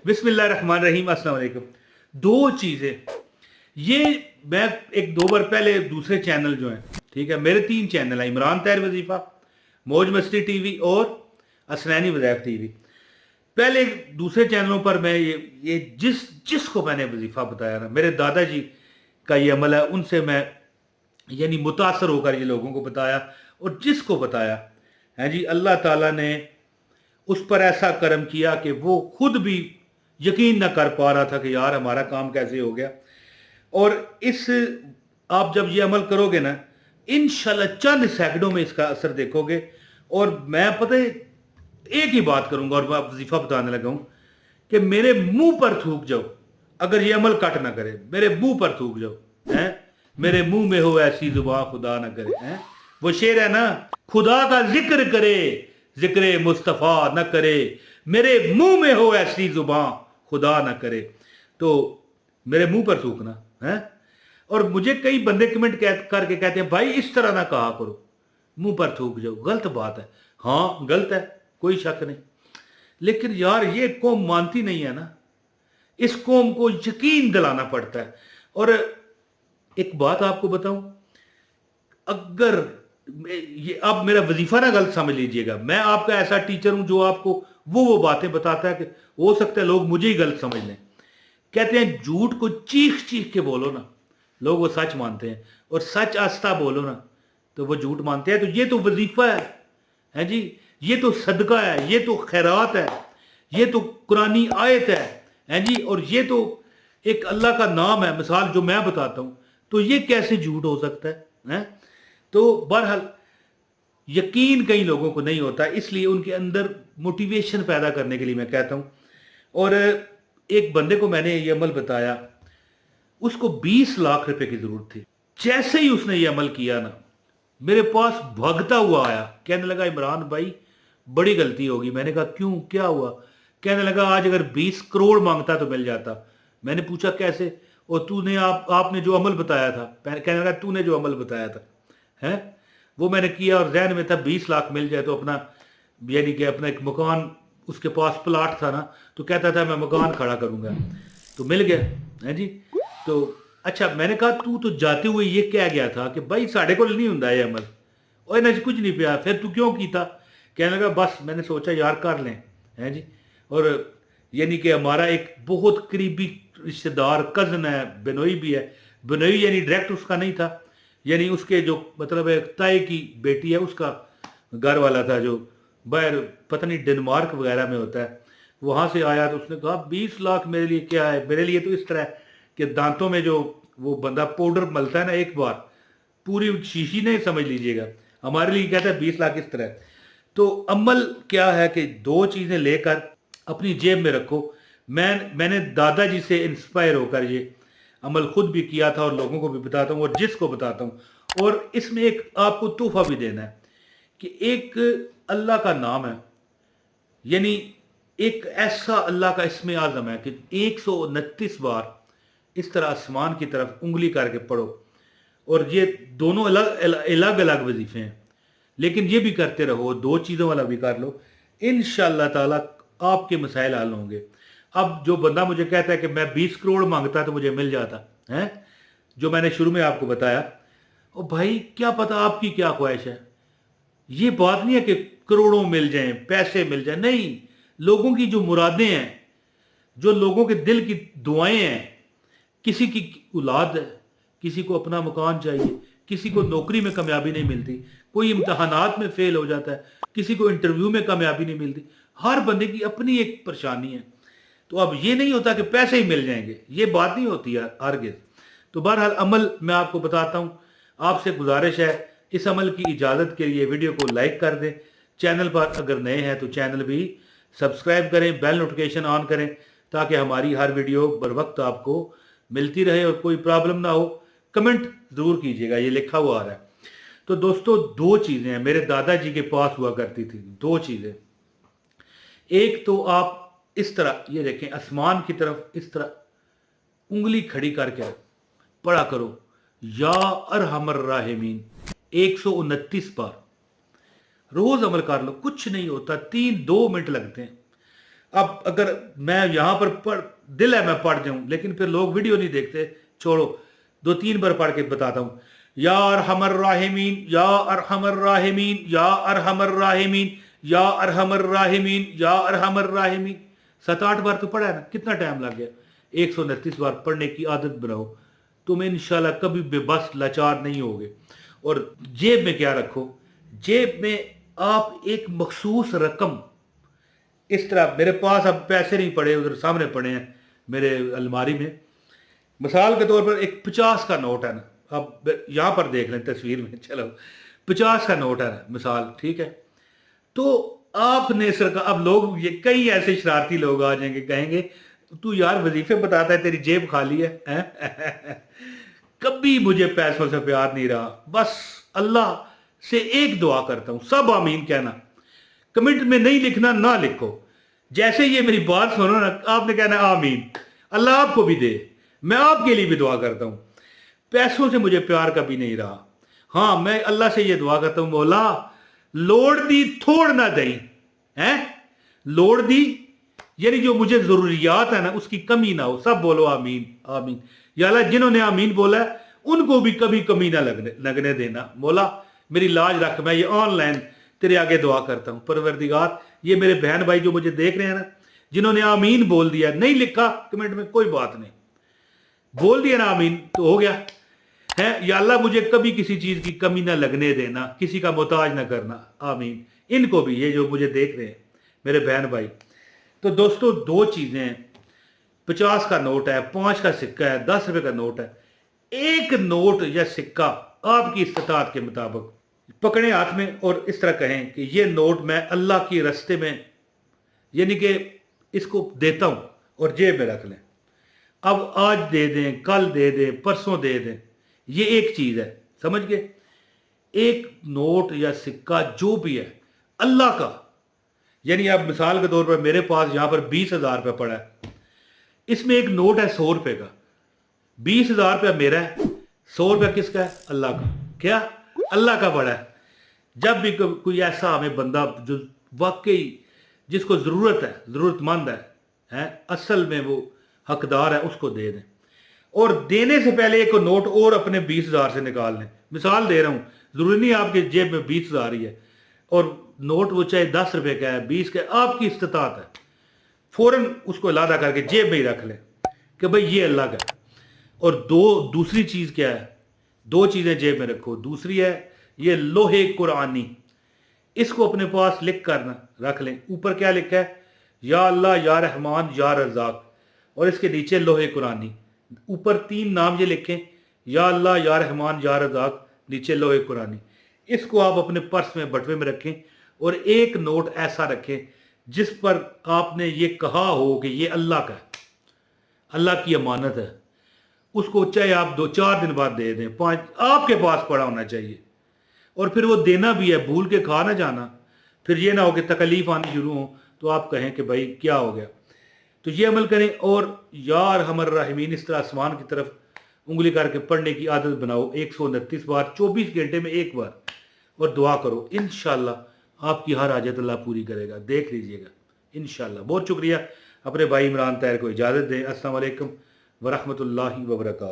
बिस्मिल्लाहिर्रहमानिर्रहीम, अस्सलाम वालेकुम। दो चीज़ें, ये मैं एक दो बार पहले दूसरे चैनल जो हैं, ठीक है, मेरे 3 चैनल हैं, इमरान तैर वजीफ़ा, मौज मस्ती टीवी और असनैनी वज़ैफ़ टीवी। पहले दूसरे चैनलों पर मैं ये जिसको मैंने वजीफ़ा बताया ना, मेरे दादाजी का ये अमल है, उनसे मैं यानी मुतासर होकर ये लोगों को बताया, और जिसको बताया है जी, अल्लाह ताला ने उस पर ऐसा करम किया कि वो खुद भी यकीन न कर पा रहा था कि यार हमारा काम कैसे हो गया। और इस आप जब ये अमल करोगे ना, इंशाल्लाह चंद सेकंडों में इसका असर देखोगे। और मैं पता है एक ही बात करूंगा और मैं वजीफा बताने लगा हूं कि मेरे मुंह पर थूक जाओ, अगर ये अमल कट ना करे, मेरे मुंह पर थूक जाओ, हैं, मेरे मुंह में हो ऐसी जुबान खुदा ना करे, हैं, वो शेर है ना, खुदा का जिक्र करे जिक्र मुस्तफ़ा न करे, मेरे मुंह में हो ऐसी जुबान खुदा ना करे। तो मेरे मुंह पर थूकना है। और मुझे कई बंदे कमेंट करके कहते हैं भाई इस तरह ना कहा करो, मुंह पर थूक जाओ, गलत बात है। हाँ गलत है, कोई शक नहीं, लेकिन यार ये कौम मानती नहीं है ना, इस कौम को यकीन दिलाना पड़ता है। और एक बात आपको बताऊं, अगर ये अब मेरा वजीफा ना गलत समझ लीजिएगा, मैं आपका ऐसा टीचर हूं जो आपको वो बातें बताता है कि हो सकता है लोग मुझे ही गलत समझ लें। कहते हैं झूठ को चीख चीख के बोलो ना, लोग वो सच मानते हैं, और सच आस्ता बोलो ना तो वो झूठ मानते हैं। तो ये तो वजीफा है जी, ये तो सदका है, ये तो खैरात है, ये तो कुरानी आयत है जी, और ये तो एक अल्लाह का नाम है, मिसाल जो मैं बताता हूं, तो ये कैसे झूठ हो सकता है? तो बहरहाल यकीन कई लोगों को नहीं होता, इसलिए उनके अंदर मोटिवेशन पैदा करने के लिए मैं कहता हूं। और एक बंदे को मैंने ये अमल बताया, उसको 20 लाख रुपए की जरूरत थी। जैसे ही उसने ये अमल किया ना, मेरे पास भागता हुआ आया, कहने लगा इमरान भाई बड़ी गलती होगी। मैंने कहा क्यों, क्या हुआ? कहने लगा आज अगर 20 करोड़ मांगता तो मिल जाता। मैंने पूछा कैसे? और तूने आपने जो अमल बताया था, कहने लगा तूने जो अमल बताया था है वो मैंने किया, और जहन में था 20 लाख मिल जाए तो अपना, यानी कि अपना एक मकान, उसके पास प्लाट था ना, तो कहता था मैं मकान खड़ा करूंगा, तो मिल गया है जी। तो अच्छा, मैंने कहा तू तो जाते हुए ये कह गया था कि भाई साढ़े को नहीं होंगे ये अमल, और ना कुछ नहीं पिया, फिर तू क्यों कीता? कहने लगा बस मैंने सोचा यार कर लें, है जी। और यानी कि हमारा एक बहुत करीबी रिश्तेदार कज़न है, बिनोई भी है, बिनोई यानी डायरेक्ट उसका नहीं था, यानी उसके जो मतलब है ताई की बेटी है, उसका घर वाला था जो बाहर पता नहीं डेनमार्क वगैरह में होता है, वहाँ से आया। तो उसने कहा 20 लाख मेरे लिए क्या है? मेरे लिए तो इस तरह है कि दांतों में जो वो बंदा पाउडर मलता है ना, एक बार पूरी शीशी नहीं समझ लीजिएगा, हमारे लिए कहता है 20 लाख इस तरह है। तो अमल क्या है कि दो चीज़ें लेकर अपनी जेब में रखो। मैंने दादाजी से इंस्पायर होकर ये अमल खुद भी किया था, और लोगों को भी बताता हूँ और जिसको बताता हूँ। और इसमें एक आपको तोहफा भी देना है कि एक अल्लाह का नाम है, यानी एक ऐसा अल्लाह का इसमें आज़म है कि 129 बार इस तरह आसमान की तरफ उंगली करके पढ़ो। और ये दोनों अलग अलग वजीफे हैं, लेकिन ये भी करते रहो, दो चीज़ों वाला भी कर लो, इंशाअल्लाह ताला आपके मसाइल हल होंगे। अब जो बंदा मुझे कहता है कि मैं 20 करोड़ मांगता तो मुझे मिल जाता है, जो मैंने शुरू में आपको बताया, और भाई क्या पता आपकी क्या ख्वाहिश है। ये बात नहीं है कि करोड़ों मिल जाएं, पैसे मिल जाएं, नहीं। लोगों की जो मुरादें हैं, जो लोगों के दिल की दुआएं हैं, किसी की औलाद है, किसी को अपना मकान चाहिए, किसी को नौकरी में कामयाबी नहीं मिलती, कोई इम्तहानात में फेल हो जाता है, किसी को इंटरव्यू में कामयाबी नहीं मिलती। हर बंदे की अपनी एक परेशानी है। तो अब ये नहीं होता कि पैसे ही मिल जाएंगे, ये बात नहीं होती है हरगिज़। तो बहरहाल अमल मैं आपको बताता हूँ, आपसे गुजारिश है इस अमल की इजाज़त के लिए वीडियो को लाइक कर दें, चैनल पर अगर नए हैं तो चैनल भी सब्सक्राइब करें, बेल नोटिफिकेशन ऑन करें, ताकि हमारी हर वीडियो बर वक्त आपको मिलती रहे। और कोई प्रॉब्लम ना हो कमेंट ज़रूर कीजिएगा, ये लिखा हुआ आ रहा है। तो दोस्तों दो चीज़ें हैं मेरे दादाजी के पास हुआ करती थी, दो चीज़ें। एक तो आप इस तरह ये देखें, आसमान की तरफ इस तरह उंगली खड़ी करके पढ़ा करो या अरहमर राहिमीन 129 बार, रोज अमल कर लो, कुछ नहीं होता, 2 मिनट लगते हैं। अब अगर मैं यहाँ पर पढ़ दिल है मैं पढ़ जाऊं, लेकिन फिर लोग वीडियो नहीं देखते, छोड़ो 2-3 बार पढ़ के बताता हूँ। या अरहमर राहिमीन, या अरहमर राहिमीन, या अरहमर राहिमीन, या अरहमर राहिमीन, या अरहमर राहिमीन। 7-8 बार तो पढ़ा है ना, कितना टाइम लग गया। 129 बार पढ़ने की आदत बनाओ, तुम इंशाल्लाह कभी बेबस लाचार नहीं होगे। और जेब में क्या रखो, जेब में आप एक मखसूस रकम, इस तरह मेरे पास अब पैसे नहीं पड़े, उधर सामने पड़े हैं मेरे अलमारी में, मिसाल के तौर पर एक 50 का नोट है ना, अब यहाँ पर देख लें तस्वीर में, चलो 50 का नोट है ना मिसाल, ठीक है। तो आपने सरकार, अब लोग ये कई ऐसे शरारती लोग आ जाएंगे, कहेंगे तू यार वजीफे बताता है, तेरी जेब खाली है। कभी मुझे पैसों से प्यार नहीं रहा, बस अल्लाह से एक दुआ करता हूं, सब आमीन कहना, कमेंट में नहीं लिखना, ना लिखो, जैसे ये मेरी बात सुनो ना आपने कहना आमीन, अल्लाह आपको भी दे, मैं आपके लिए भी दुआ करता हूं। पैसों से मुझे प्यार कभी नहीं रहा, हाँ मैं अल्लाह से ये दुआ करता हूं, मौला लोड़ दी थोड़ ना दई है, लोड़ दी यानी जो मुझे जरूरियात है ना उसकी कमी ना हो, सब बोलो आमीन आमीन। या अल्लाह जिन्होंने आमीन बोला है उनको भी कभी कमी ना लगने देना, मौला मेरी लाज रख, मैं ये ऑनलाइन तेरे आगे दुआ करता हूं। परवरदिगार ये मेरे बहन भाई जो मुझे देख रहे हैं ना, जिन्होंने आमीन बोल दिया, नहीं लिखा कमेंट में कोई बात नहीं, बोल दिया ना आमीन तो हो गया है। या अल्लाह मुझे कभी किसी चीज की कमी ना लगने देना, किसी का मोहताज ना करना, आमीन। इनको भी, ये जो मुझे देख रहे हैं मेरे बहन भाई। तो दोस्तों दो चीजें हैं, 50 का नोट है, 5 का सिक्का है, 10 रुपए का नोट है। एक नोट या सिक्का आपकी इस्तात के मुताबिक पकड़े हाथ में और इस तरह कहें कि ये नोट मैं अल्लाह के रास्ते में, यानी कि इसको देता हूं, और जेब में रख लें। अब आज दे दें, कल दे दें, परसों दे दें, ये एक चीज है, समझ गए। एक नोट या सिक्का जो भी है अल्लाह का, यानी अब मिसाल के तौर पर मेरे पास यहां पर 20,000 रुपया पड़ा है, इसमें एक नोट है 100 रुपए का, 20,000 रुपया मेरा है, 100 रुपया किसका है, अल्लाह का। क्या, अल्लाह का पड़ा है। जब भी कोई ऐसा हमें बंदा जो वाकई जिसको जरूरत है, जरूरतमंद है असल में वो हकदार है, उसको दे दें। और देने से पहले एक नोट और अपने 20,000 से निकाल लें। मिसाल दे रहा हूं, जरूरी नहीं आपके जेब में 20,000 ही है, और नोट वो चाहे 10 रुपए का है, 20 का है, आपकी इस्तात है, फौरन उसको लादा करके जेब में ही रख लें कि भाई ये अल्लाह का है। और दूसरी चीज क्या है, दो चीजें जेब में रखो। दूसरी है ये लोहे कुरानी, इसको अपने पास लिख कर ना रख लें। ऊपर क्या लिखा है, या अल्लाह या रहमान या रज़ाक, और इसके नीचे लोहे कुरानी, ऊपर 3 नाम ये लिखें, या अल्लाह या रहमान या रज़ाक, नीचे लोहे कुरानी। इसको आप अपने पर्स में, बटवे में रखें, और एक नोट ऐसा रखें जिस पर आपने ये कहा हो कि ये अल्लाह का है, अल्लाह की अमानत है। उसको चाहे आप 2-4 दिन बाद दे दें, 5 आपके पास पड़ा होना चाहिए। और फिर वो देना भी है, भूल के खा ना जाना, फिर ये ना हो कि तकलीफ आनी शुरू हो तो आप कहें कि भाई क्या हो गया। तो ये अमल करें, और यार हमर राहिमीन इस तरह आसमान की तरफ उंगली करके पढ़ने की आदत बनाओ 129 बार, 24 घंटे में एक बार, और दुआ करो, इंशाल्लाह आपकी हर हाजत अल्लाह पूरी करेगा, देख लीजिएगा इंशाल्लाह। बहुत शुक्रिया। अपने भाई इमरान ताहिर को इजाज़त दें। अस्सलाम वालेकुम वरहमतुल्लाहि वबरकातुहू।